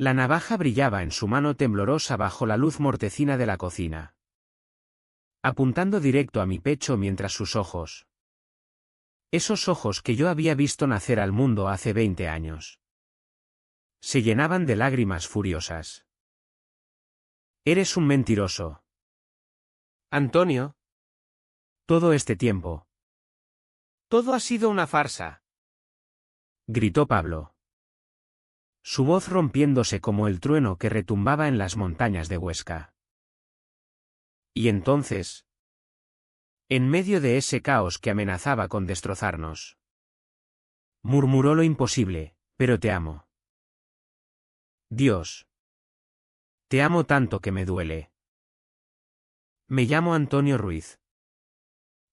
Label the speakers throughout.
Speaker 1: La navaja brillaba en su mano temblorosa bajo la luz mortecina de la cocina, apuntando directo a mi pecho mientras sus ojos, esos ojos que yo había visto nacer al mundo hace 20 años, se llenaban de lágrimas furiosas. Eres un mentiroso,
Speaker 2: Antonio,
Speaker 1: todo este tiempo,
Speaker 2: todo ha sido una farsa.
Speaker 1: gritó Pablo, su voz rompiéndose como el trueno que retumbaba en las montañas de Huesca. Y entonces, en medio de ese caos que amenazaba con destrozarnos, murmuró lo imposible: pero te amo. Dios, te amo tanto que me duele. Me llamo Antonio Ruiz.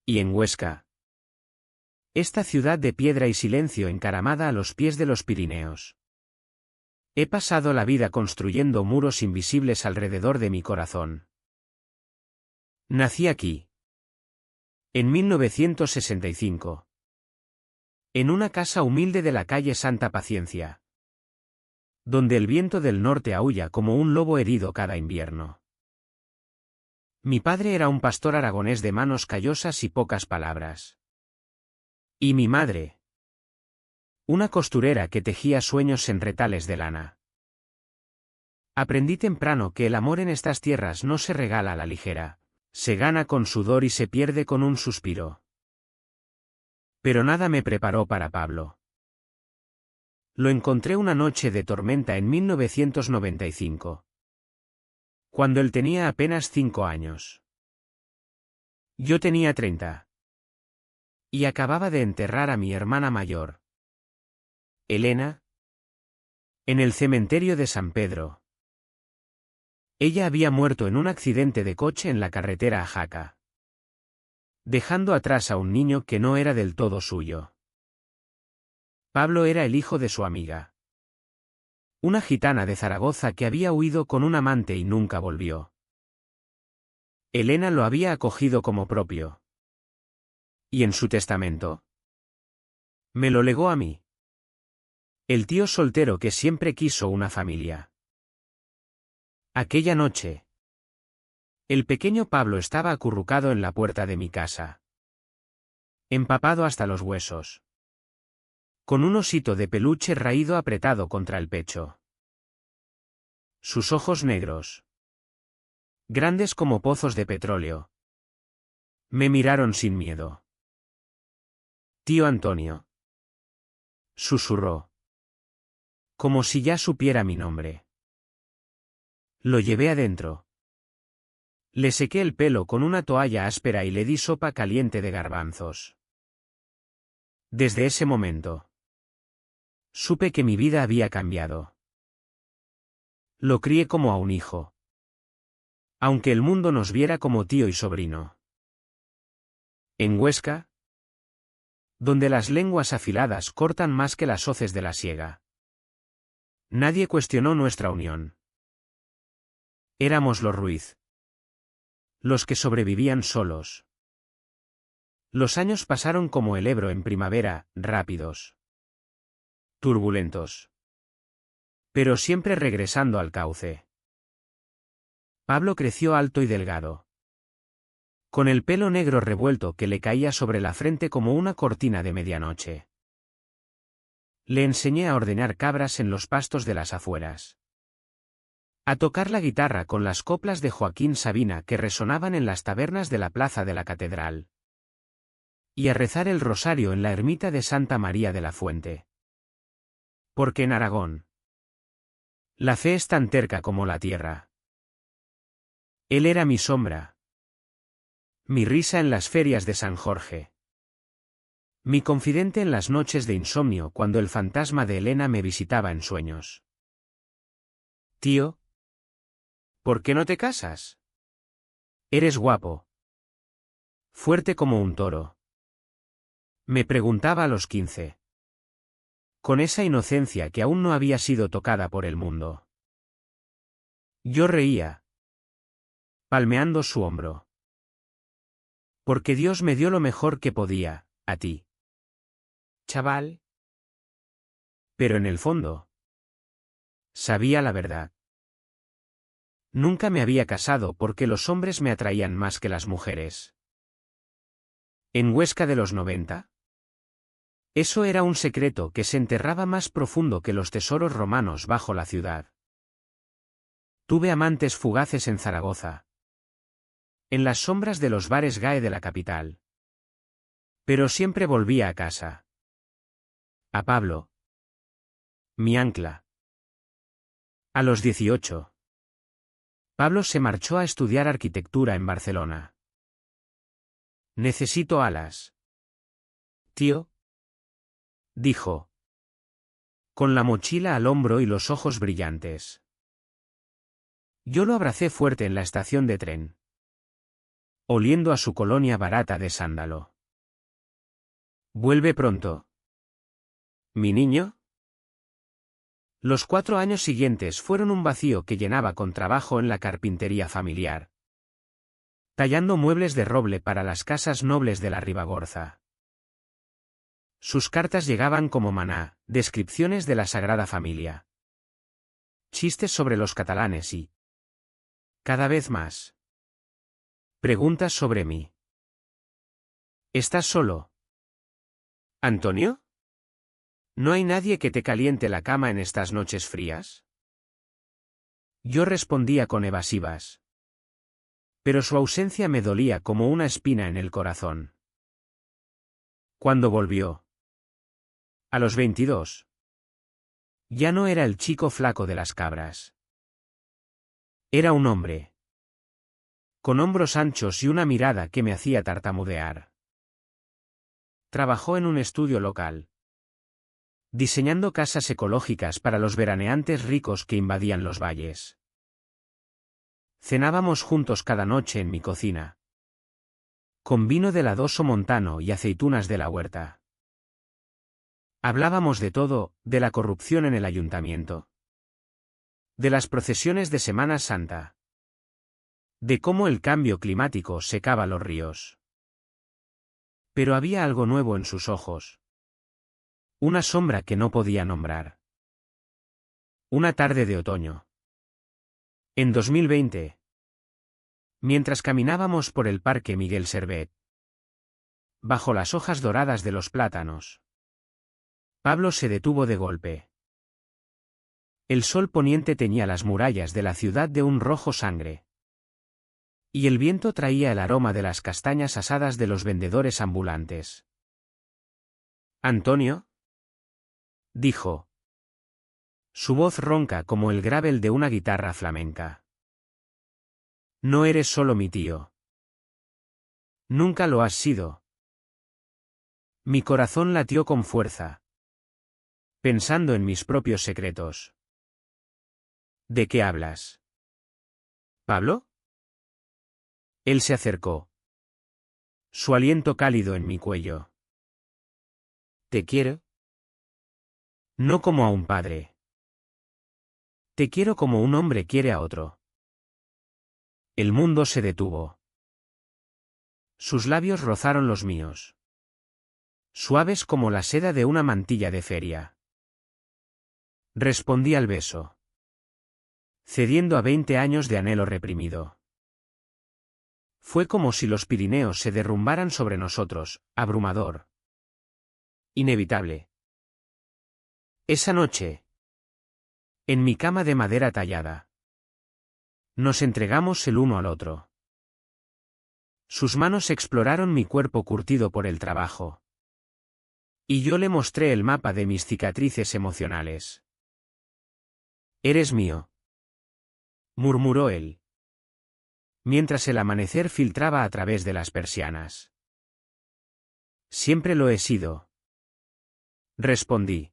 Speaker 1: Y en Huesca, esta ciudad de piedra y silencio encaramada a los pies de los Pirineos, he pasado la vida construyendo muros invisibles alrededor de mi corazón. Nací aquí, en 1965, en una casa humilde de la calle Santa Paciencia, donde el viento del norte aúlla como un lobo herido cada invierno. Mi padre era un pastor aragonés de manos callosas y pocas palabras. Y mi madre, una costurera que tejía sueños en retales de lana. Aprendí temprano que el amor en estas tierras no se regala a la ligera, se gana con sudor y se pierde con un suspiro. Pero nada me preparó para Pablo. Lo encontré una noche de tormenta en 1995. Cuando él tenía apenas 5 años. Yo tenía 30. Y acababa de enterrar a mi hermana mayor, Elena, en el cementerio de San Pedro. Ella había muerto en un accidente de coche en la carretera a Jaca, dejando atrás a un niño que no era del todo suyo. Pablo era el hijo de su amiga, una gitana de Zaragoza que había huido con un amante y nunca volvió. Elena lo había acogido como propio. Y en su testamento, me lo legó a mí. El tío soltero que siempre quiso una familia. Aquella noche, el pequeño Pablo estaba acurrucado en la puerta de mi casa, empapado hasta los huesos, con un osito de peluche raído apretado contra el pecho. Sus ojos negros, grandes como pozos de petróleo, me miraron sin miedo. Tío Antonio, susurró, como si ya supiera mi nombre. Lo llevé adentro. Le sequé el pelo con una toalla áspera y le di sopa caliente de garbanzos. Desde ese momento, supe que mi vida había cambiado. Lo crié como a un hijo, aunque el mundo nos viera como tío y sobrino. En Huesca, donde las lenguas afiladas cortan más que las hoces de la siega, nadie cuestionó nuestra unión. Éramos los Ruiz, los que sobrevivían solos. Los años pasaron como el Ebro en primavera, rápidos, turbulentos, pero siempre regresando al cauce. Pablo creció alto y delgado, con el pelo negro revuelto que le caía sobre la frente como una cortina de medianoche. Le enseñé a ordeñar cabras en los pastos de las afueras, a tocar la guitarra con las coplas de Joaquín Sabina que resonaban en las tabernas de la plaza de la catedral, y a rezar el rosario en la ermita de Santa María de la Fuente. Porque en Aragón, la fe es tan terca como la tierra. Él era mi sombra, mi risa en las ferias de San Jorge, mi confidente en las noches de insomnio cuando el fantasma de Elena me visitaba en sueños. Tío, ¿por qué no te casas? Eres guapo, fuerte como un toro. Me preguntaba a los 15. Con esa inocencia que aún no había sido tocada por el mundo. Yo reía, palmeando su hombro. Porque Dios me dio lo mejor que podía, a ti, chaval. Pero en el fondo, Sabía la verdad. Nunca me había casado porque los hombres me atraían más que las mujeres. En Huesca de los 90. Eso era un secreto que se enterraba más profundo que los tesoros romanos bajo la ciudad. Tuve amantes fugaces en Zaragoza. En las sombras de los bares gay de la capital. Pero siempre volvía a casa. A Pablo. Mi ancla. A los 18. Pablo se marchó a estudiar arquitectura en Barcelona. Necesito alas. Tío, dijo, con la mochila al hombro y los ojos brillantes. Yo lo abracé fuerte en la estación de tren, oliendo a su colonia barata de sándalo. Vuelve pronto. ¿Mi niño? Los 4 años siguientes fueron un vacío que llenaba con trabajo en la carpintería familiar, tallando muebles de roble para las casas nobles de la Ribagorza. Sus cartas llegaban como maná, descripciones de la Sagrada Familia, chistes sobre los catalanes y, cada vez más, preguntas sobre mí. ¿Estás solo, Antonio? ¿No hay nadie que te caliente la cama en estas noches frías? Yo respondía con evasivas. Pero su ausencia me dolía como una espina en el corazón. Cuando volvió, a los 22, ya no era el chico flaco de las cabras. Era un hombre, con hombros anchos y una mirada que me hacía tartamudear. Trabajó en un estudio local, diseñando casas ecológicas para los veraneantes ricos que invadían los valles. Cenábamos juntos cada noche en mi cocina, con vino del Adoso montano y aceitunas de la huerta. Hablábamos de todo, de la corrupción en el ayuntamiento, de las procesiones de Semana Santa, de cómo el cambio climático secaba los ríos. Pero había algo nuevo en sus ojos. Una sombra que no podía nombrar. Una tarde de otoño. En 2020. Mientras caminábamos por el Parque Miguel Servet, bajo las hojas doradas de los plátanos, Pablo se detuvo de golpe. El sol poniente teñía las murallas de la ciudad de un rojo sangre. Y el viento traía el aroma de las castañas asadas de los vendedores ambulantes. ¿Antonio?, dijo. Su voz ronca como el gravel de una guitarra flamenca. No eres solo mi tío. Nunca lo has sido. Mi corazón latió con fuerza, pensando en mis propios secretos. ¿De qué hablas, Pablo? Él se acercó. Su aliento cálido en mi cuello. ¿Te quiero? No como a un padre. Te quiero como un hombre quiere a otro. El mundo se detuvo. Sus labios rozaron los míos, suaves como la seda de una mantilla de feria. Respondí al beso, cediendo a 20 años de anhelo reprimido. Fue como si los Pirineos se derrumbaran sobre nosotros, abrumador. Inevitable. Esa noche, en mi cama de madera tallada, nos entregamos el uno al otro. Sus manos exploraron mi cuerpo curtido por el trabajo. Y yo le mostré el mapa de mis cicatrices emocionales. Eres mío, murmuró él, mientras el amanecer filtraba a través de las persianas. Siempre lo he sido, respondí,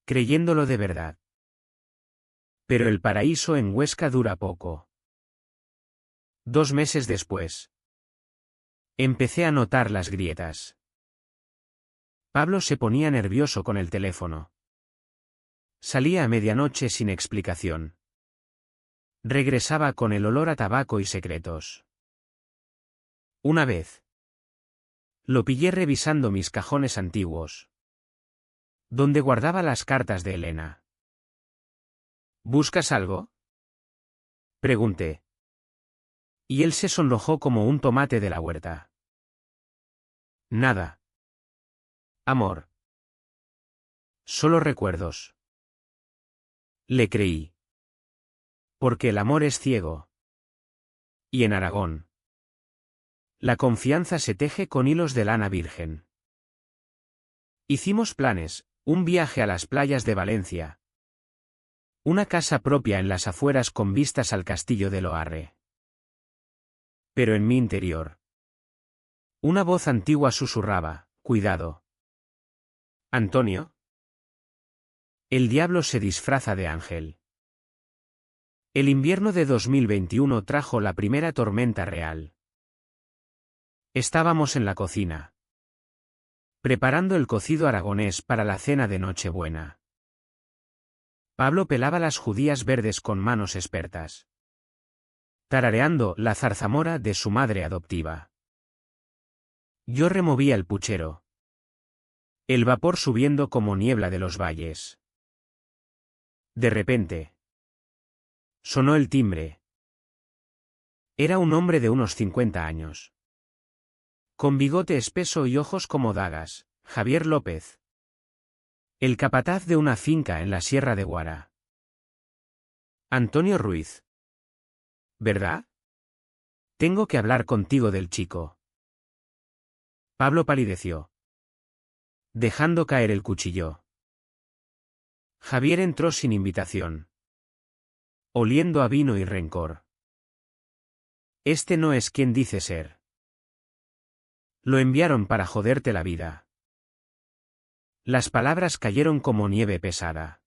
Speaker 1: creyéndolo de verdad. Pero el paraíso en Huesca dura poco. 2 meses después, empecé a notar las grietas. Pablo se ponía nervioso con el teléfono. Salía a medianoche sin explicación. Regresaba con el olor a tabaco y secretos. Una vez, lo pillé revisando mis cajones antiguos, donde guardaba las cartas de Elena. ¿Buscas algo? Pregunté. Y él se sonrojó como un tomate de la huerta. Nada. Amor. Solo recuerdos. Le creí. Porque el amor es ciego. Y en Aragón, la confianza se teje con hilos de lana virgen. Hicimos planes, un viaje a las playas de Valencia. Una casa propia en las afueras con vistas al castillo de Loarre. Pero en mi interior, una voz antigua susurraba, cuidado. Antonio. El diablo se disfraza de ángel. El invierno de 2021 trajo la primera tormenta real. Estábamos en la cocina, preparando el cocido aragonés para la cena de Nochebuena. Pablo pelaba las judías verdes con manos expertas, tarareando la zarzamora de su madre adoptiva. Yo removía el puchero, el vapor subiendo como niebla de los valles. De repente, sonó el timbre. Era un hombre de unos 50 años. Con bigote espeso y ojos como dagas, Javier López. El capataz de una finca en la Sierra de Guara. Antonio Ruiz. ¿Verdad? Tengo que hablar contigo del chico. Pablo palideció, dejando caer el cuchillo. Javier entró sin invitación, oliendo a vino y rencor. Este no es quien dice ser. Lo enviaron para joderte la vida. Las palabras cayeron como nieve pesada.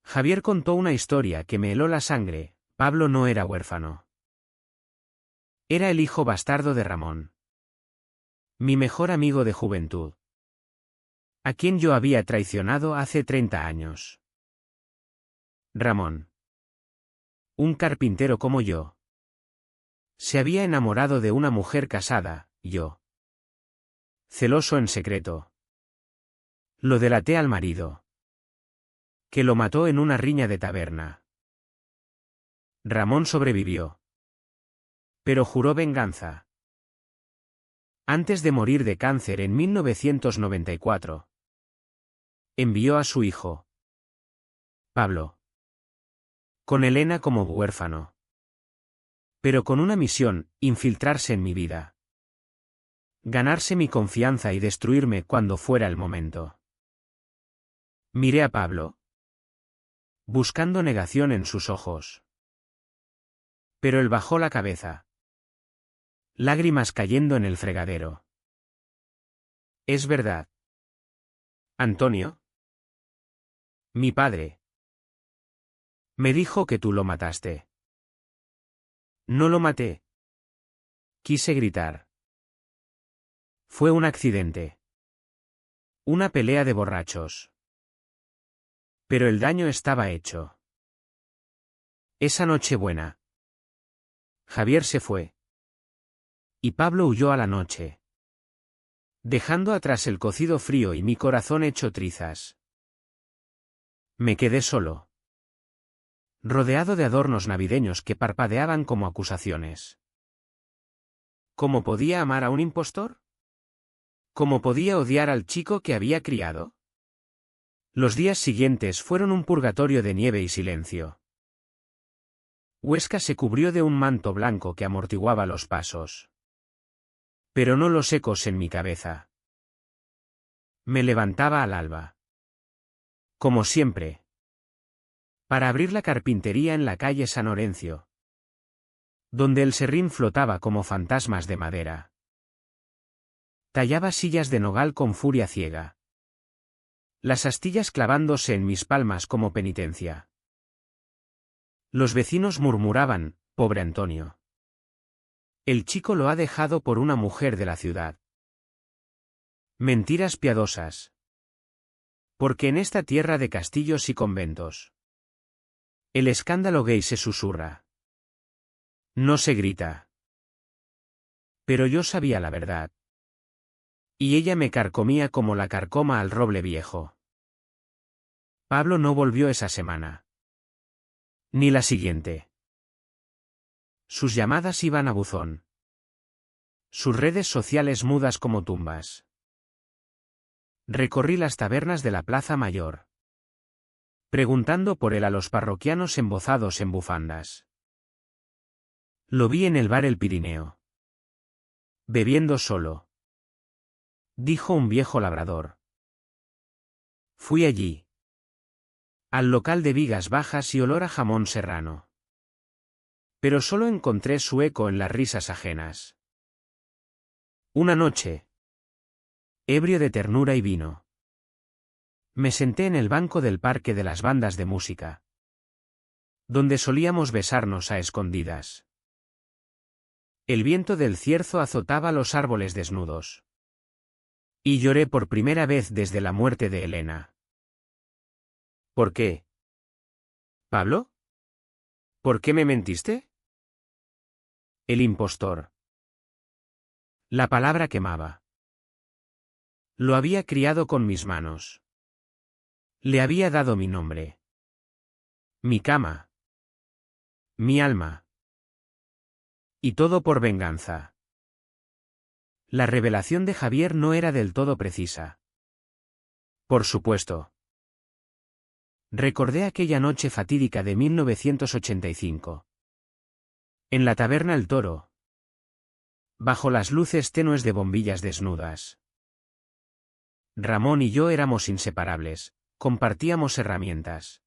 Speaker 1: Javier contó una historia que me heló la sangre. Pablo no era huérfano. Era el hijo bastardo de Ramón, mi mejor amigo de juventud, a quien yo había traicionado hace 30 años. Ramón, un carpintero como yo, se había enamorado de una mujer casada, yo, celoso en secreto, lo delaté al marido, que lo mató en una riña de taberna. Ramón sobrevivió, pero juró venganza. Antes de morir de cáncer en 1994, envió a su hijo, Pablo, con Elena como huérfano, pero con una misión: infiltrarse en mi vida, ganarse mi confianza y destruirme cuando fuera el momento. Miré a Pablo, buscando negación en sus ojos. Pero él bajó la cabeza, lágrimas cayendo en el fregadero. Es verdad. Antonio. Mi padre me dijo que tú lo mataste. No lo maté. Quise gritar. Fue un accidente. Una pelea de borrachos. Pero el daño estaba hecho. Esa Nochebuena, Javier se fue. Y Pablo huyó a la noche, dejando atrás el cocido frío y mi corazón hecho trizas. Me quedé solo, rodeado de adornos navideños que parpadeaban como acusaciones. ¿Cómo podía amar a un impostor? ¿Cómo podía odiar al chico que había criado? Los días siguientes fueron un purgatorio de nieve y silencio. Huesca se cubrió de un manto blanco que amortiguaba los pasos. Pero no los ecos en mi cabeza. Me levantaba al alba, como siempre, para abrir la carpintería en la calle San Orencio, donde el serrín flotaba como fantasmas de madera. Tallaba sillas de nogal con furia ciega, las astillas clavándose en mis palmas como penitencia. Los vecinos murmuraban: pobre Antonio. El chico lo ha dejado por una mujer de la ciudad. Mentiras piadosas. Porque en esta tierra de castillos y conventos, el escándalo gay se susurra. No se grita. Pero yo sabía la verdad. Y ella me carcomía como la carcoma al roble viejo. Pablo no volvió esa semana. Ni la siguiente. Sus llamadas iban a buzón. Sus redes sociales mudas como tumbas. Recorrí las tabernas de la Plaza Mayor, preguntando por él a los parroquianos embozados en bufandas. Lo vi en el bar El Pirineo. Bebiendo solo. Dijo un viejo labrador. Fui allí. Al local de vigas bajas y olor a jamón serrano. Pero solo encontré su eco en las risas ajenas. Una noche, ebrio de ternura y vino, me senté en el banco del parque de las bandas de música, donde solíamos besarnos a escondidas. El viento del cierzo azotaba los árboles desnudos. Y lloré por primera vez desde la muerte de Elena. ¿Por qué? ¿Pablo? ¿Por qué me mentiste? El impostor. La palabra quemaba. Lo había criado con mis manos. Le había dado mi nombre. Mi cama. Mi alma. Y todo por venganza. La revelación de Javier no era del todo precisa. Por supuesto. Recordé aquella noche fatídica de 1985. En la taberna El Toro. Bajo las luces tenues de bombillas desnudas. Ramón y yo éramos inseparables, compartíamos herramientas.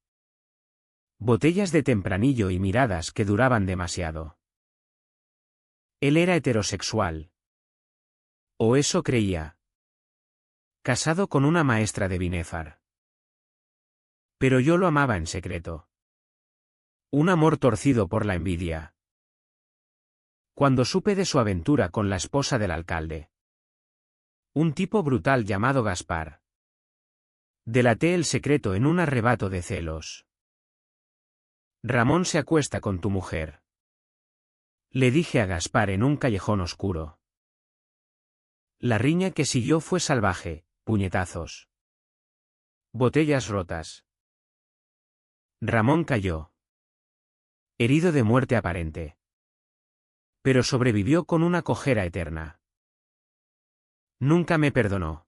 Speaker 1: Botellas de tempranillo y miradas que duraban demasiado. Él era heterosexual. O eso creía. Casado con una maestra de Binéfar. Pero yo lo amaba en secreto. Un amor torcido por la envidia. Cuando supe de su aventura con la esposa del alcalde. Un tipo brutal llamado Gaspar. Delaté el secreto en un arrebato de celos. Ramón se acuesta con tu mujer. Le dije a Gaspar en un callejón oscuro. La riña que siguió fue salvaje, puñetazos. Botellas rotas. Ramón cayó. Herido de muerte aparente. Pero sobrevivió con una cojera eterna. Nunca me perdonó.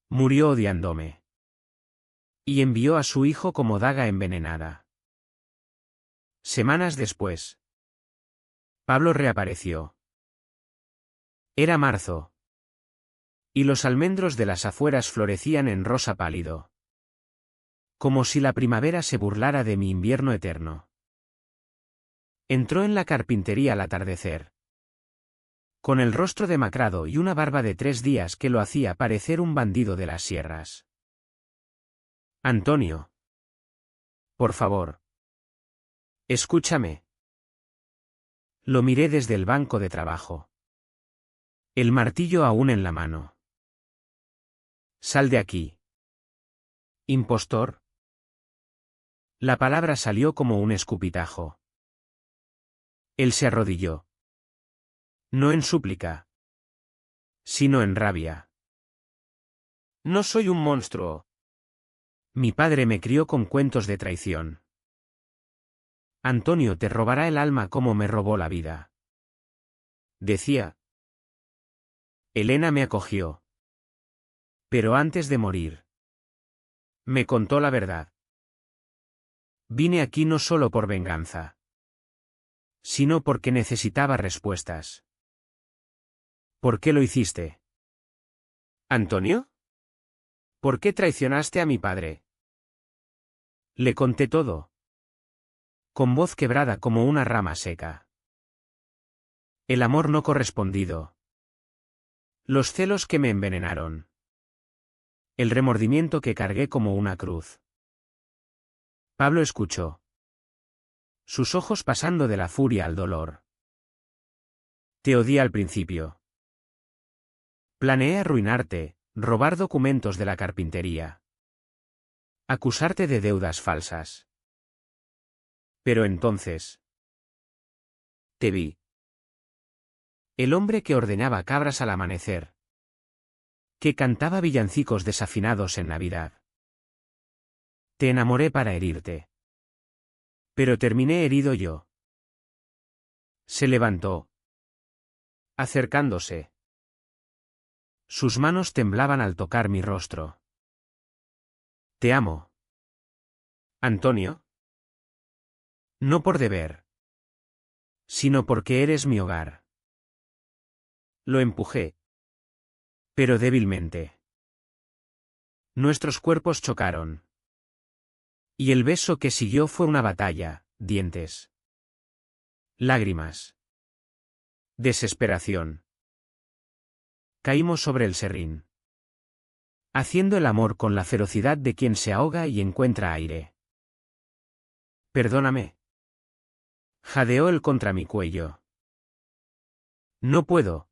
Speaker 1: Murió odiándome. Y envió a su hijo como daga envenenada. Semanas después. Pablo reapareció. Era marzo. Y los almendros de las afueras florecían en rosa pálido. Como si la primavera se burlara de mi invierno eterno. Entró en la carpintería al atardecer. Con el rostro demacrado y una barba de 3 días que lo hacía parecer un bandido de las sierras. Antonio. Por favor. Escúchame. Lo miré desde el banco de trabajo. El martillo aún en la mano. Sal de aquí. Impostor. La palabra salió como un escupitajo. Él se arrodilló. No en súplica. Sino en rabia. No soy un monstruo. Mi padre me crió con cuentos de traición. Antonio te robará el alma como me robó la vida. Decía. Elena me acogió. Pero antes de morir. Me contó la verdad. Vine aquí no solo por venganza. Sino porque necesitaba respuestas. ¿Por qué lo hiciste? ¿Antonio? ¿Por qué traicionaste a mi padre? Le conté todo. Con voz quebrada como una rama seca. El amor no correspondido. Los celos que me envenenaron. El remordimiento que cargué como una cruz. Pablo escuchó. Sus ojos pasando de la furia al dolor. Te odié al principio. Planeé arruinarte, robar documentos de la carpintería. Acusarte de deudas falsas. Pero entonces. Te vi. El hombre que ordeñaba cabras al amanecer. Que cantaba villancicos desafinados en Navidad. Te enamoré para herirte. Pero terminé herido yo. Se levantó, acercándose. Sus manos temblaban al tocar mi rostro. Te amo. Antonio. No por deber, sino porque eres mi hogar. Lo empujé. Pero débilmente. Nuestros cuerpos chocaron. Y el beso que siguió fue una batalla, dientes. Lágrimas. Desesperación. Caímos sobre el serrín. Haciendo el amor con la ferocidad de quien se ahoga y encuentra aire. Perdóname. Jadeó él contra mi cuello. No puedo.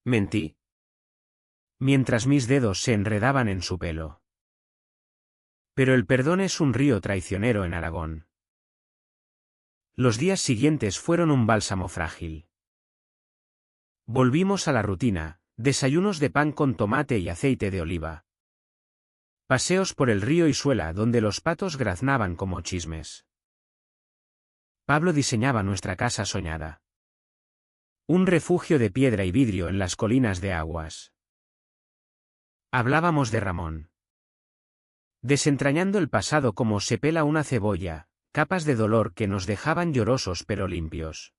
Speaker 1: Mentí. Mientras mis dedos se enredaban en su pelo. Pero el perdón es un río traicionero en Aragón. Los días siguientes fueron un bálsamo frágil. Volvimos a la rutina, desayunos de pan con tomate y aceite de oliva. Paseos por el río Isuela donde los patos graznaban como chismes. Pablo diseñaba nuestra casa soñada. Un refugio de piedra y vidrio en las colinas de Aguas. Hablábamos de Ramón. Desentrañando el pasado como se pela una cebolla, capas de dolor que nos dejaban llorosos pero limpios.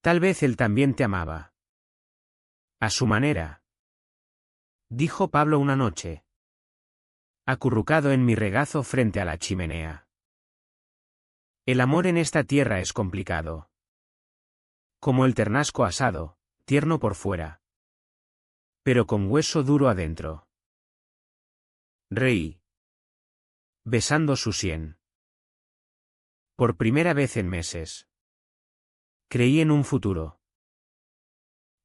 Speaker 1: Tal vez él también te amaba. A su manera. Dijo Pablo una noche. Acurrucado en mi regazo frente a la chimenea. El amor en esta tierra es complicado. Como el ternasco asado, tierno por fuera. Pero con hueso duro adentro. Reí. Besando su sien. Por primera vez en meses. Creí en un futuro.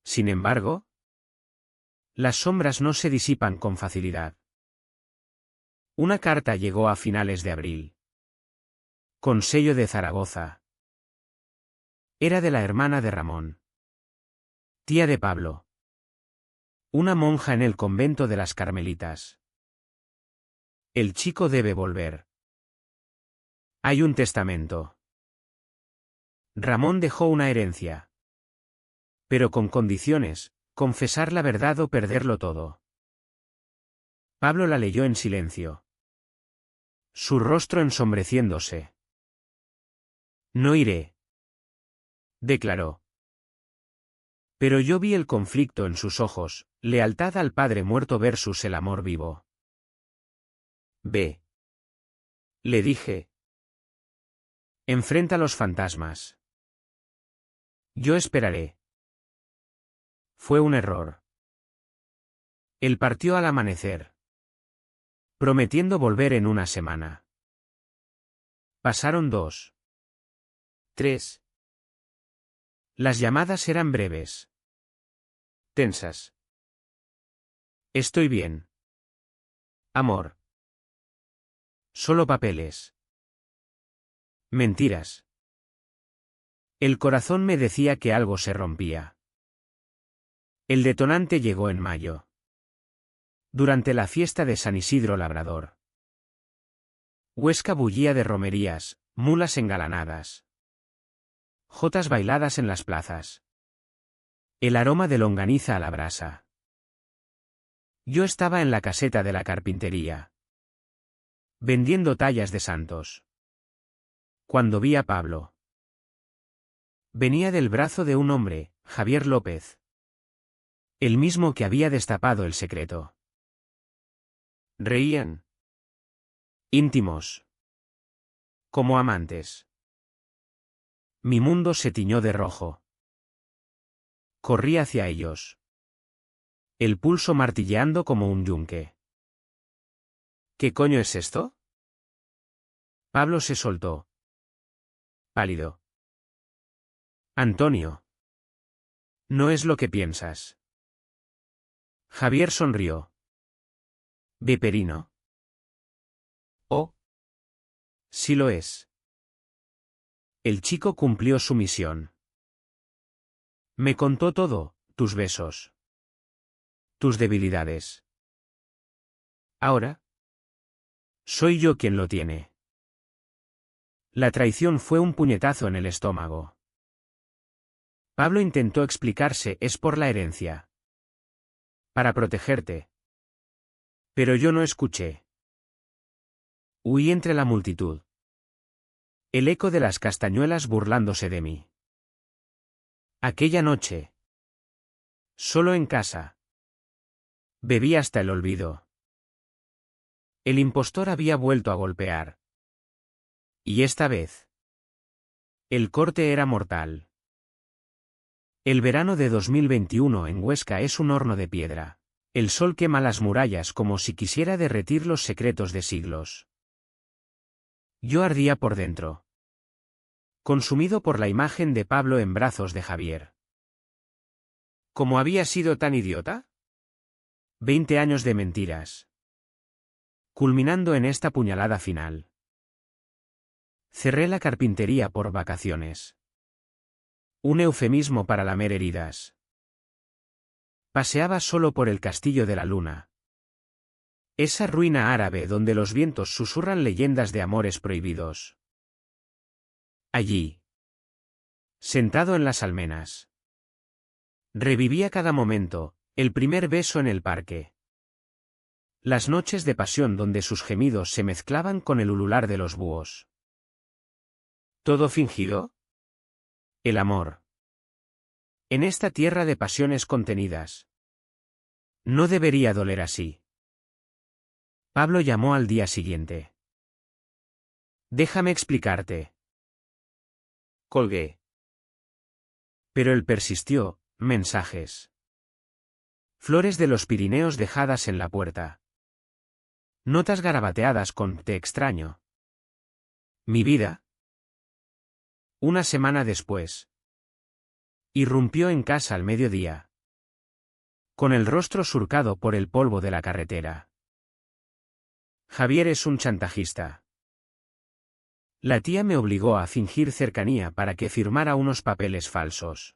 Speaker 1: Sin embargo, las sombras no se disipan con facilidad. Una carta llegó a finales de abril. Con sello de Zaragoza. Era de la hermana de Ramón. Tía de Pablo. Una monja en el convento de las Carmelitas. El chico debe volver. Hay un testamento. Ramón dejó una herencia. Pero con condiciones, confesar la verdad o perderlo todo. Pablo la leyó en silencio. Su rostro ensombreciéndose. No iré. Declaró. Pero yo vi el conflicto en sus ojos, lealtad al padre muerto versus el amor vivo. Ve. Le dije. Enfrenta los fantasmas. Yo esperaré. Fue un error. Él partió al amanecer. Prometiendo volver en una semana. Pasaron 2. 3. Las llamadas eran breves. Tensas. Estoy bien. Amor. Solo papeles. Mentiras. El corazón me decía que algo se rompía. El detonante llegó en mayo. Durante la fiesta de San Isidro Labrador. Huesca bullía de romerías, mulas engalanadas. Jotas bailadas en las plazas. El aroma de longaniza a la brasa. Yo estaba en la caseta de la carpintería. Vendiendo tallas de santos. Cuando vi a Pablo. Venía del brazo de un hombre, Javier López. El mismo que había destapado el secreto. Reían. Íntimos. Como amantes. Mi mundo se tiñó de rojo. Corrí hacia ellos. El pulso martilleando como un yunque. ¿Qué coño es esto? Pablo se soltó. Pálido. Antonio. No es lo que piensas. Javier sonrió. Viperino. Oh. Sí lo es. El chico cumplió su misión. Me contó todo, tus besos. Tus debilidades. Ahora. Soy yo quien lo tiene. La traición fue un puñetazo en el estómago. Pablo intentó explicarse, es por la herencia. Para protegerte. Pero yo no escuché. Huí entre la multitud. El eco de las castañuelas burlándose de mí. Aquella noche. Solo en casa. Bebí hasta el olvido. El impostor había vuelto a golpear. Y esta vez. El corte era mortal. El verano de 2021 en Huesca es un horno de piedra. El sol quema las murallas como si quisiera derretir los secretos de siglos. Yo ardía por dentro. Consumido por la imagen de Pablo en brazos de Javier. ¿Cómo había sido tan idiota? 20 años de mentiras. Culminando en esta puñalada final. Cerré la carpintería por vacaciones. Un eufemismo para lamer heridas. Paseaba solo por el Castillo de la Luna. Esa ruina árabe donde los vientos susurran leyendas de amores prohibidos. Allí. Sentado en las almenas. Revivía cada momento, el primer beso en el parque. Las noches de pasión donde sus gemidos se mezclaban con el ulular de los búhos. ¿Todo fingido? El amor. En esta tierra de pasiones contenidas. No debería doler así. Pablo llamó al día siguiente. Déjame explicarte. Colgué. Pero él persistió, mensajes. Flores de los Pirineos dejadas en la puerta. Notas garabateadas con te extraño. Mi vida. Una semana después. Irrumpió en casa al mediodía. Con el rostro surcado por el polvo de la carretera. Javier es un chantajista. La tía me obligó a fingir cercanía para que firmara unos papeles falsos.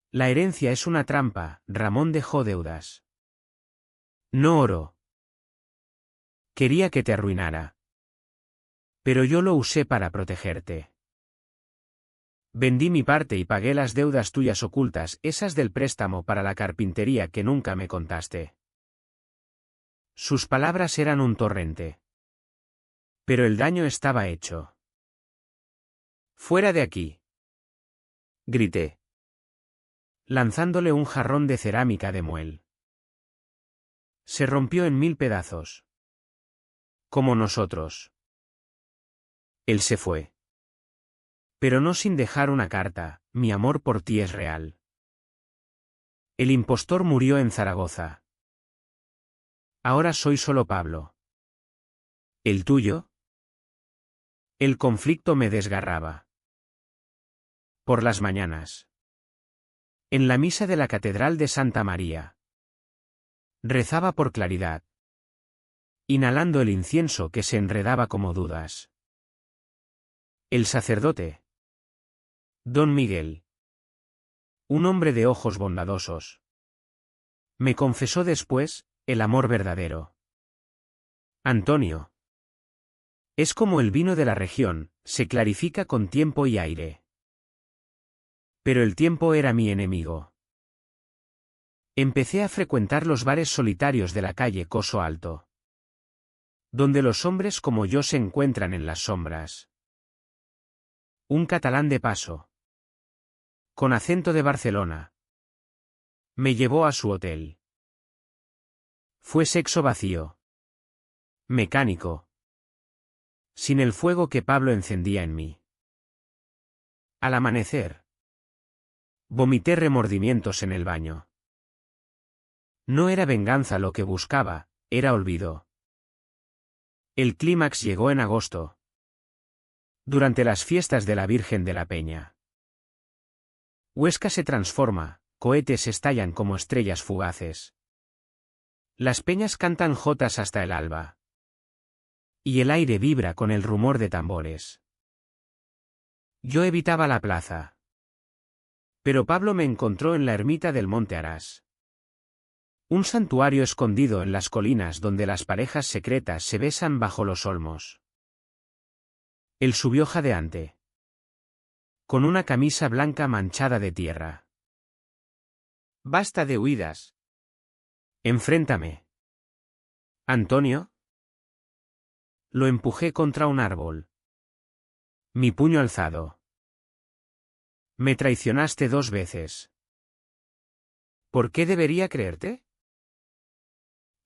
Speaker 1: La herencia es una trampa, Ramón dejó deudas. No oro. Quería que te arruinara. Pero yo lo usé para protegerte. Vendí mi parte y pagué las deudas tuyas ocultas, esas del préstamo para la carpintería que nunca me contaste. Sus palabras eran un torrente. Pero el daño estaba hecho. Fuera de aquí. Grité. Lanzándole un jarrón de cerámica de muel. Se rompió en 1000 pedazos. Como nosotros. Él se fue. Pero no sin dejar una carta, mi amor por ti es real. El impostor murió en Zaragoza. Ahora soy solo Pablo. ¿El tuyo? El conflicto me desgarraba. Por las mañanas. En la misa de la Catedral de Santa María. Rezaba por claridad. Inhalando el incienso que se enredaba como dudas. El sacerdote. Don Miguel. Un hombre de ojos bondadosos. Me confesó después, el amor verdadero. Antonio. Es como el vino de la región, se clarifica con tiempo y aire. Pero el tiempo era mi enemigo. Empecé a frecuentar los bares solitarios de la calle Coso Alto. Donde los hombres como yo se encuentran en las sombras. Un catalán de paso. Con acento de Barcelona. Me llevó a su hotel. Fue sexo vacío. Mecánico. Sin el fuego que Pablo encendía en mí. Al amanecer. Vomité remordimientos en el baño. No era venganza lo que buscaba, era olvido. El clímax llegó en agosto. Durante las fiestas de la Virgen de la Peña. Huesca se transforma, cohetes estallan como estrellas fugaces. Las peñas cantan jotas hasta el alba. Y el aire vibra con el rumor de tambores. Yo evitaba la plaza. Pero Pablo me encontró en la ermita del Monte Arás. Un santuario escondido en las colinas donde las parejas secretas se besan bajo los olmos. Él subió jadeante, con una camisa blanca manchada de tierra.
Speaker 2: Basta de huidas.
Speaker 1: Enfréntame. ¿Antonio? Lo empujé contra un árbol. Mi puño alzado. Me traicionaste 2 veces.
Speaker 2: ¿Por qué debería creerte?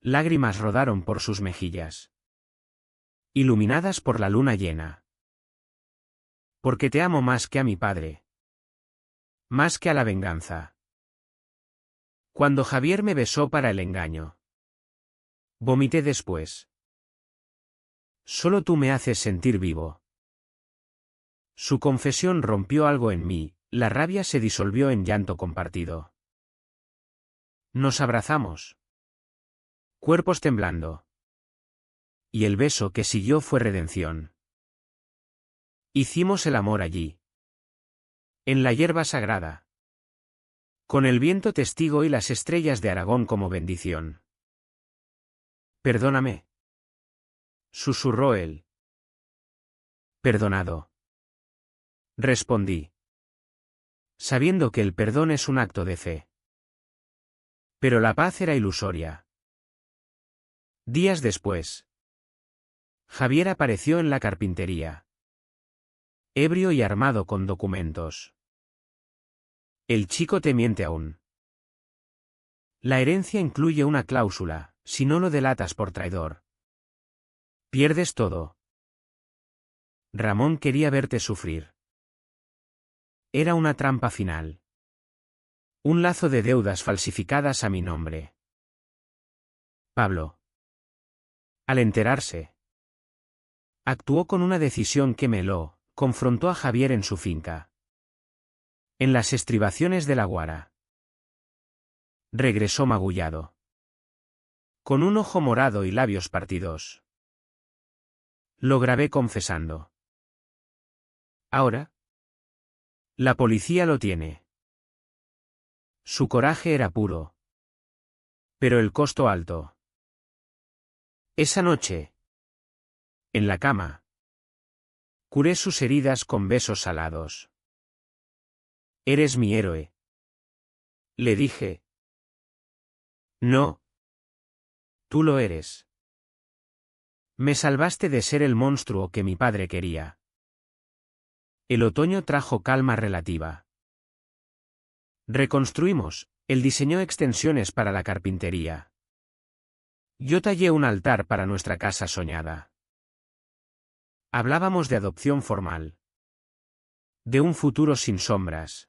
Speaker 1: Lágrimas rodaron por sus mejillas, iluminadas por la luna llena. Porque te amo más que a mi padre. Más que a la venganza. Cuando Javier me besó para el engaño. Vomité después. Solo tú me haces sentir vivo. Su confesión rompió algo en mí, la rabia se disolvió en llanto compartido. Nos abrazamos. Cuerpos temblando. Y el beso que siguió fue redención. Hicimos el amor allí. En la hierba sagrada. Con el viento testigo y las estrellas de Aragón como bendición. Perdóname. Susurró él. Perdonado. Respondí. Sabiendo que el perdón es un acto de fe. Pero la paz era ilusoria. Días después. Javier apareció en la carpintería. Ebrio y armado con documentos. El chico te miente aún. La herencia incluye una cláusula, si no lo delatas por traidor. Pierdes todo. Ramón quería verte sufrir. Era una trampa final. Un lazo de deudas falsificadas a mi nombre. Pablo. Al enterarse, actuó con una decisión que meló, confrontó a Javier en su finca. En las estribaciones de la Guara. Regresó magullado. Con un ojo morado y labios partidos. Lo grabé confesando. Ahora. La policía lo tiene. Su coraje era puro. Pero el costo alto. Esa noche. En la cama. Curé sus heridas con besos salados. Eres mi héroe. Le dije. No. Tú lo eres. Me salvaste de ser el monstruo que mi padre quería. El otoño trajo calma relativa. Reconstruimos, él diseñó extensiones para la carpintería. Yo tallé un altar para nuestra casa soñada. Hablábamos de adopción formal. De un futuro sin sombras.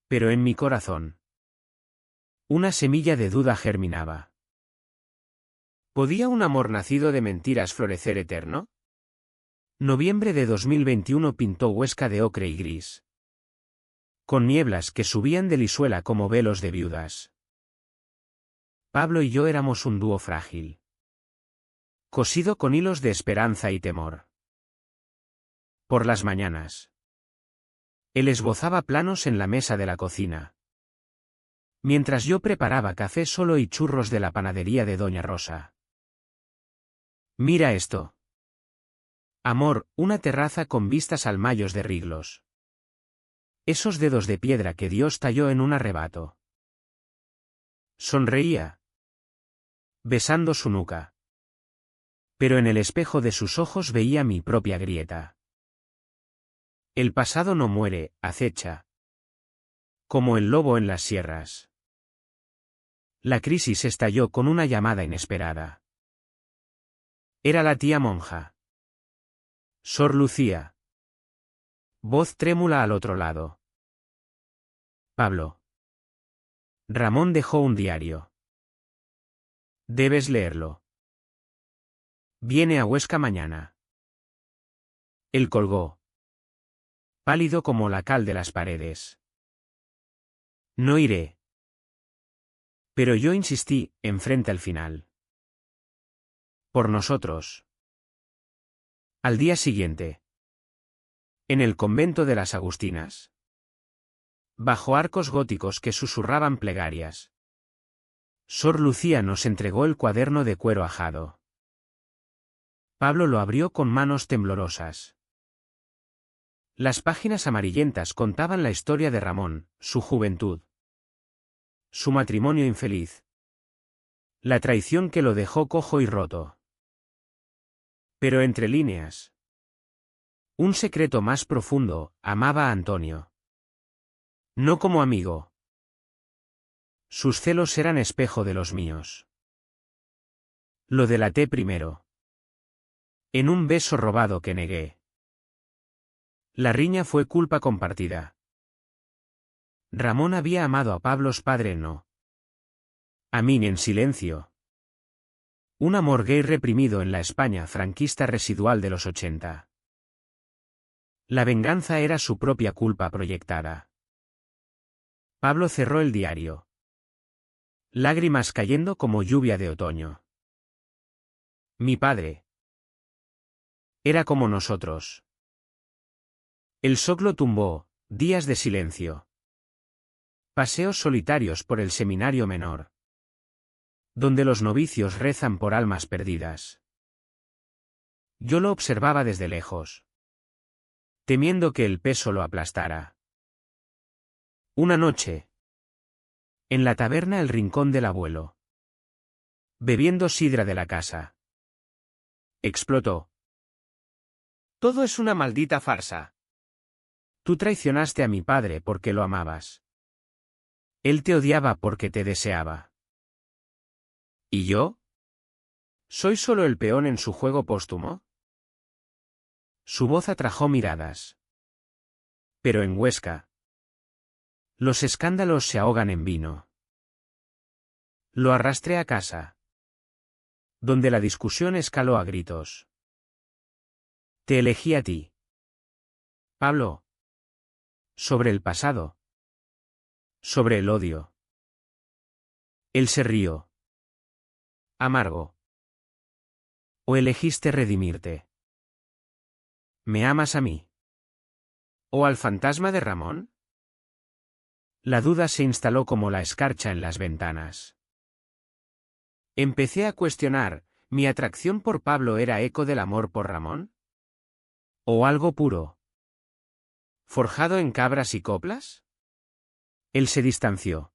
Speaker 1: Pero en mi corazón. Una semilla de duda germinaba. ¿Podía un amor nacido de mentiras florecer eterno? Noviembre de 2021 pintó Huesca de ocre y gris. Con nieblas que subían de Lisuela como velos de viudas. Pablo y yo éramos un dúo frágil. Cosido con hilos de esperanza y temor. Por las mañanas. Él esbozaba planos en la mesa de la cocina. Mientras yo preparaba café solo y churros de la panadería de Doña Rosa. Mira esto. Amor, una terraza con vistas al Mayos de Riglos. Esos dedos de piedra que Dios talló en un arrebato. Sonreía. Besando su nuca. Pero en el espejo de sus ojos veía mi propia grieta. El pasado no muere, acecha. Como el lobo en las sierras. La crisis estalló con una llamada inesperada. Era la tía monja. Sor Lucía. Voz trémula al otro lado. Pablo. Ramón dejó un diario. Debes leerlo. Viene a Huesca mañana. Él colgó. Pálido como la cal de las paredes. No iré. Pero yo insistí, enfrente al final. Por nosotros. Al día siguiente. En el convento de las Agustinas. Bajo arcos góticos que susurraban plegarias. Sor Lucía nos entregó el cuaderno de cuero ajado. Pablo lo abrió con manos temblorosas. Las páginas amarillentas contaban la historia de Ramón, su juventud, su matrimonio infeliz, la traición que lo dejó cojo y roto. Pero entre líneas, un secreto más profundo: amaba a Antonio. No como amigo. Sus celos eran espejo de los míos. Lo delaté primero, en un beso robado que negué. La riña fue culpa compartida. Ramón había amado a Pablos padre, no a mí, en silencio. Un amor gay reprimido en la España franquista residual de los 80. La venganza era su propia culpa proyectada. Pablo cerró el diario. Lágrimas cayendo como lluvia de otoño. Mi padre era como nosotros. El soclo tumbó, días de silencio. Paseos solitarios por el seminario menor, donde los novicios rezan por almas perdidas. Yo lo observaba desde lejos, temiendo que el peso lo aplastara. Una noche, en la taberna El Rincón del Abuelo, bebiendo sidra de la casa, explotó. Todo es una maldita farsa. Tú traicionaste a mi padre porque lo amabas. Él te odiaba porque te deseaba. ¿Y yo? ¿Soy solo el peón en su juego póstumo? Su voz atrajo miradas. Pero en Huesca, los escándalos se ahogan en vino. Lo arrastré a casa, donde la discusión escaló a gritos. Te elegí a ti, Pablo. Sobre el pasado. Sobre el odio. Él se rió. Amargo. ¿O elegiste redimirte? ¿Me amas a mí? ¿O al fantasma de Ramón? La duda se instaló como la escarcha en las ventanas. Empecé a cuestionar: ¿mi atracción por Pablo era eco del amor por Ramón? ¿O algo puro, forjado en cabras y coplas? Él se distanció,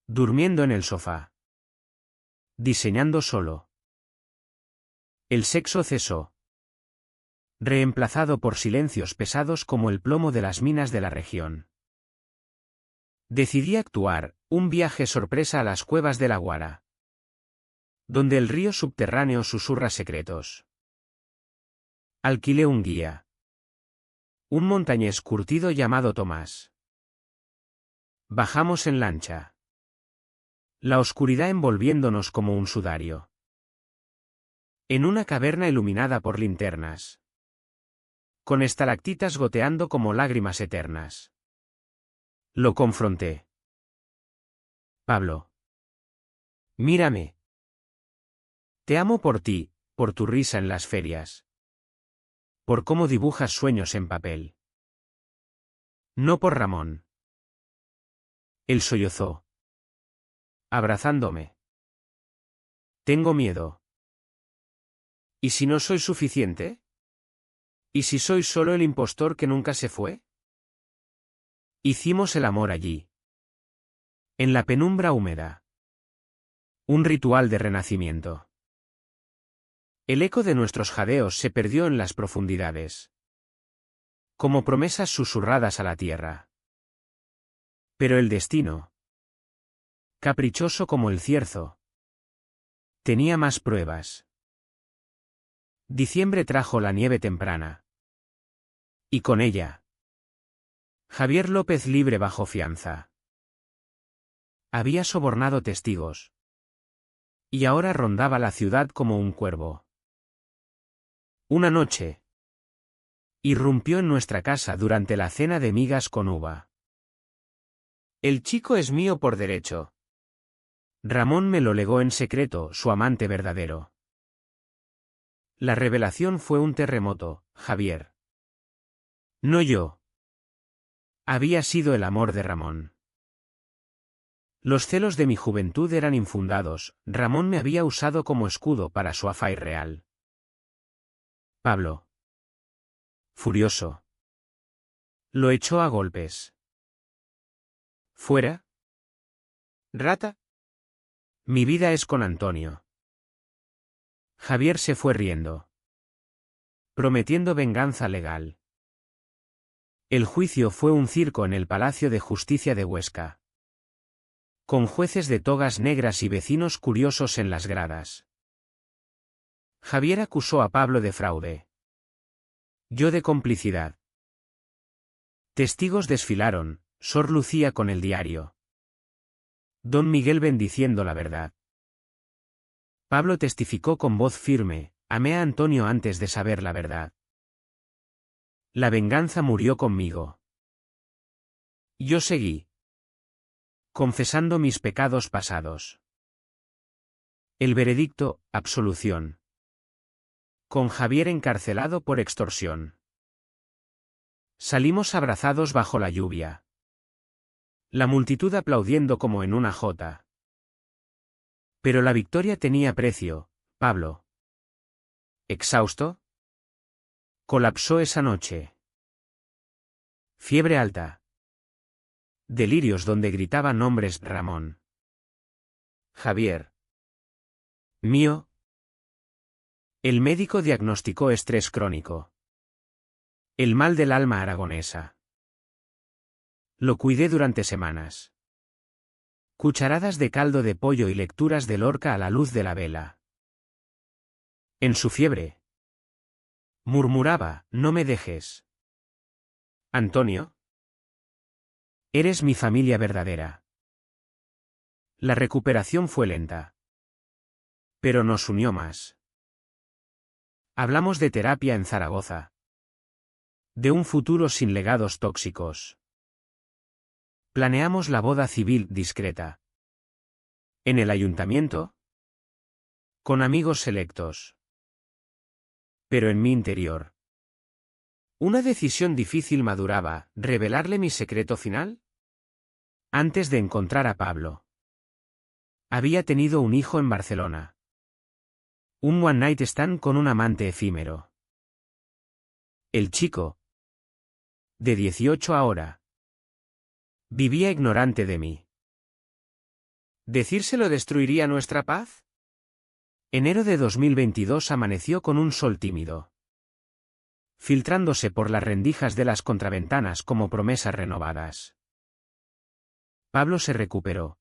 Speaker 1: durmiendo en el sofá, diseñando solo. El sexo cesó, reemplazado por silencios pesados como el plomo de las minas de la región. Decidí actuar: un viaje sorpresa a las cuevas de la Guara, donde el río subterráneo susurra secretos. Alquilé un guía, un montañés curtido llamado Tomás. Bajamos en lancha, la oscuridad envolviéndonos como un sudario. En una caverna iluminada por linternas, con estalactitas goteando como lágrimas eternas. Lo confronté. Pablo. Mírame. Te amo por ti, por tu risa en las ferias, por cómo dibujas sueños en papel. No por Ramón. Él sollozó, abrazándome. Tengo miedo. ¿Y si no soy suficiente? ¿Y si soy solo el impostor que nunca se fue? Hicimos el amor allí, en la penumbra húmeda. Un ritual de renacimiento. El eco de nuestros jadeos se perdió en las profundidades, como promesas susurradas a la tierra. Pero el destino, caprichoso como el cierzo, tenía más pruebas. Diciembre trajo la nieve temprana. Y con ella, Javier López libre bajo fianza. Había sobornado testigos, y ahora rondaba la ciudad como un cuervo. Una noche, irrumpió en nuestra casa durante la cena de migas con uva. El chico es mío por derecho. Ramón me lo legó en secreto, su amante verdadero. La revelación fue un terremoto, Javier. No yo. Había sido el amor de Ramón. Los celos de mi juventud eran infundados: Ramón me había usado como escudo para su afán real. Pablo, furioso, lo echó a golpes.
Speaker 2: ¿Fuera? ¿Rata?
Speaker 1: Mi vida es con Antonio. Javier se fue riendo, prometiendo venganza legal. El juicio fue un circo en el Palacio de Justicia de Huesca, con jueces de togas negras y vecinos curiosos en las gradas. Javier acusó a Pablo de fraude. Yo de complicidad. Testigos desfilaron, Sor Lucía con el diario. Don Miguel bendiciendo la verdad. Pablo testificó con voz firme, amé a Antonio antes de saber la verdad. La venganza murió conmigo. Yo seguí, confesando mis pecados pasados. El veredicto, absolución. Con Javier encarcelado por extorsión. Salimos abrazados bajo la lluvia. La multitud aplaudiendo como en una jota. Pero la victoria tenía precio, Pablo. ¿Exhausto? Colapsó esa noche. Fiebre alta. Delirios donde gritaban nombres Ramón. Javier. Mío. El médico diagnosticó estrés crónico. El mal del alma aragonesa. Lo cuidé durante semanas. Cucharadas de caldo de pollo y lecturas de Lorca a la luz de la vela. En su fiebre. Murmuraba, no me dejes. Antonio. Eres mi familia verdadera. La recuperación fue lenta. Pero nos unió más. Hablamos de terapia en Zaragoza. De un futuro sin legados tóxicos. Planeamos la boda civil discreta. En el ayuntamiento. Con amigos selectos. Pero en mi interior. Una decisión difícil maduraba, ¿revelarle mi secreto final? Antes de encontrar a Pablo. Había tenido un hijo en Barcelona. Un one night stand con un amante efímero. El chico. De 18 ahora. Vivía ignorante de mí. ¿Decírselo destruiría nuestra paz? Enero de 2022 amaneció con un sol tímido, filtrándose por las rendijas de las contraventanas como promesas renovadas. Pablo se recuperó.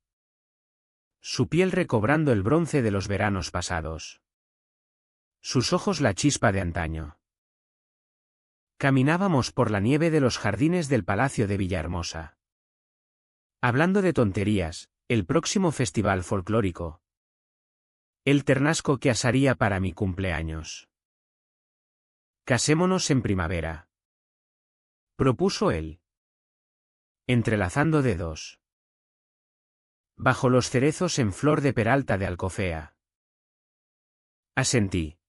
Speaker 1: Su piel recobrando el bronce de los veranos pasados. Sus ojos la chispa de antaño. Caminábamos por la nieve de los jardines del Palacio de Villahermosa. Hablando de tonterías, el próximo festival folclórico. El ternasco que asaría para mi cumpleaños. Casémonos en primavera. Propuso él. Entrelazando dedos. Bajo los cerezos en flor de peralta de Alcofea. Asentí.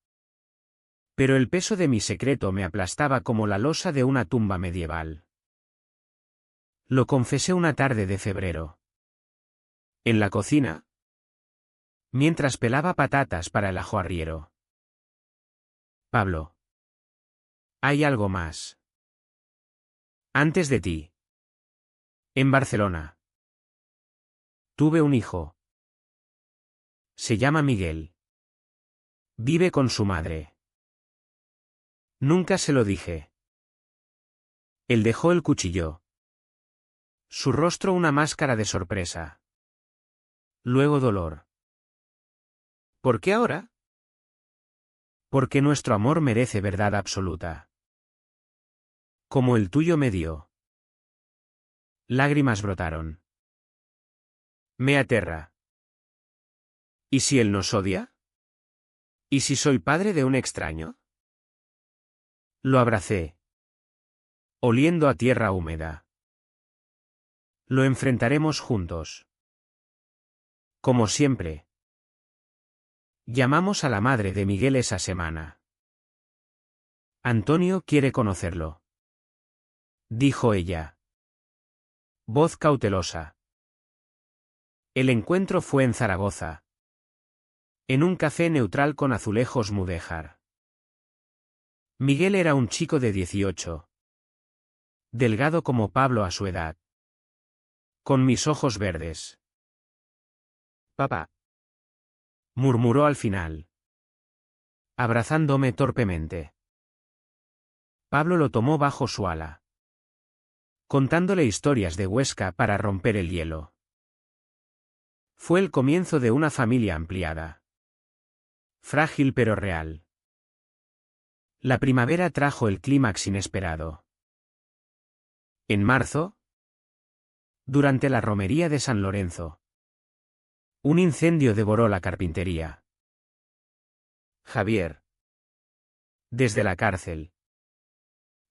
Speaker 1: Pero el peso de mi secreto me aplastaba como la losa de una tumba medieval. Lo confesé una tarde de febrero. En la cocina. Mientras pelaba patatas para el ajo arriero. Pablo. Hay algo más. Antes de ti. En Barcelona. Tuve un hijo. Se llama Miguel. Vive con su madre. Nunca se lo dije. Él dejó el cuchillo. Su rostro una máscara de sorpresa. Luego dolor. ¿Por qué ahora? Porque nuestro amor merece verdad absoluta. Como el tuyo me dio. Lágrimas brotaron. Me aterra. ¿Y si él nos odia? ¿Y si soy padre de un extraño? Lo abracé. Oliendo a tierra húmeda. Lo enfrentaremos juntos. Como siempre. Llamamos a la madre de Miguel esa semana. Antonio quiere conocerlo. Dijo ella. Voz cautelosa. El encuentro fue en Zaragoza. En un café neutral con azulejos mudéjar. Miguel era un chico de 18. Delgado como Pablo a su edad. Con mis ojos verdes.
Speaker 2: Papá.
Speaker 1: Murmuró al final, abrazándome torpemente. Pablo lo tomó bajo su ala, contándole historias de Huesca para romper el hielo. Fue el comienzo de una familia ampliada. Frágil pero real. La primavera trajo el clímax inesperado. En marzo, durante la romería de San Lorenzo, un incendio devoró la carpintería. Javier, desde la cárcel,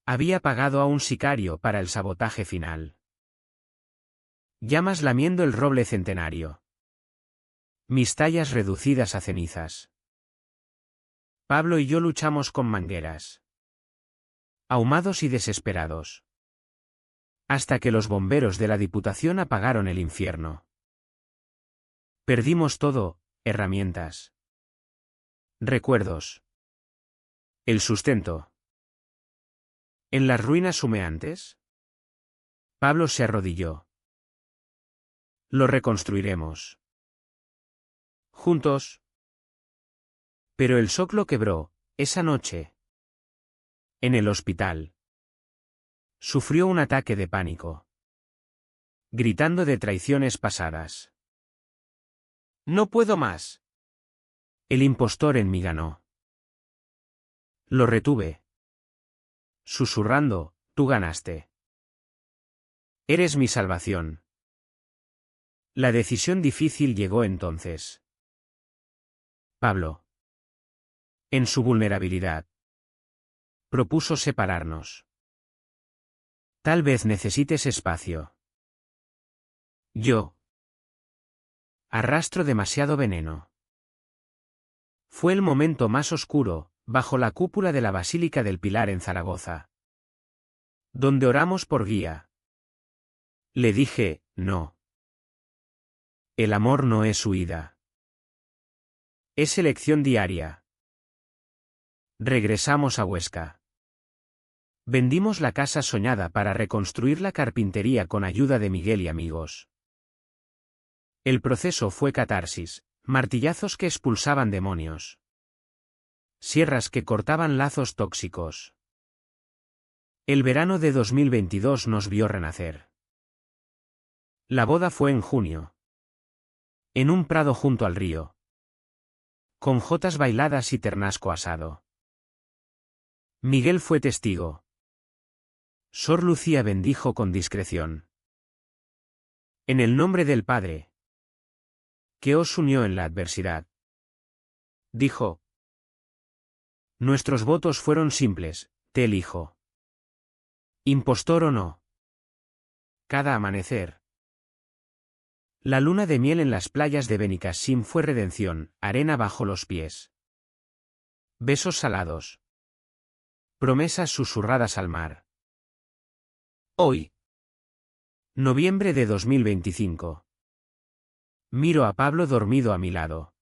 Speaker 1: había pagado a un sicario para el sabotaje final. Llamas lamiendo el roble centenario. Mis tallas reducidas a cenizas. Pablo y yo luchamos con mangueras. Ahumados y desesperados. Hasta que los bomberos de la Diputación apagaron el infierno. Perdimos todo, herramientas. Recuerdos. El sustento. En las ruinas humeantes, Pablo se arrodilló. Lo reconstruiremos. Juntos. Pero el soclo quebró, esa noche. En el hospital. Sufrió un ataque de pánico. Gritando de traiciones pasadas. No puedo más. El impostor en mí ganó. Lo retuve. Susurrando, tú ganaste. Eres mi salvación. La decisión difícil llegó entonces. Pablo, en su vulnerabilidad, propuso separarnos. Tal vez necesites espacio. Yo arrastro demasiado veneno. Fue el momento más oscuro, bajo la cúpula de la Basílica del Pilar en Zaragoza. Donde oramos por guía. Le dije, no. El amor no es huida. Es elección diaria. Regresamos a Huesca. Vendimos la casa soñada para reconstruir la carpintería con ayuda de Miguel y amigos. El proceso fue catarsis, martillazos que expulsaban demonios. Sierras que cortaban lazos tóxicos. El verano de 2022 nos vio renacer. La boda fue en junio. En un prado junto al río. Con jotas bailadas y ternasco asado. Miguel fue testigo. Sor Lucía bendijo con discreción. En el nombre del Padre, que os unió en la adversidad. Dijo. Nuestros votos fueron simples, te elijo. Impostor o no. Cada amanecer. La luna de miel en las playas de Benicassim fue redención, arena bajo los pies. Besos salados. Promesas susurradas al mar. Hoy. Noviembre de 2025. Miro a Pablo dormido a mi lado.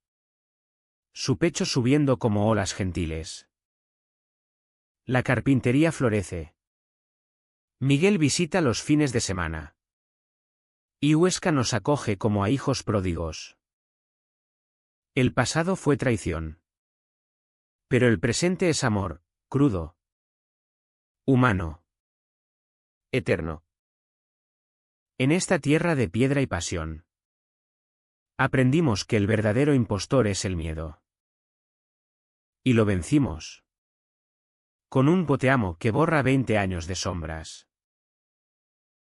Speaker 1: Su pecho subiendo como olas gentiles. La carpintería florece. Miguel visita los fines de semana. Y Huesca nos acoge como a hijos pródigos. El pasado fue traición. Pero el presente es amor, crudo. Humano. Eterno. En esta tierra de piedra y pasión. Aprendimos que el verdadero impostor es el miedo. Y lo vencimos. Con un te amo que borra 20 años de sombras.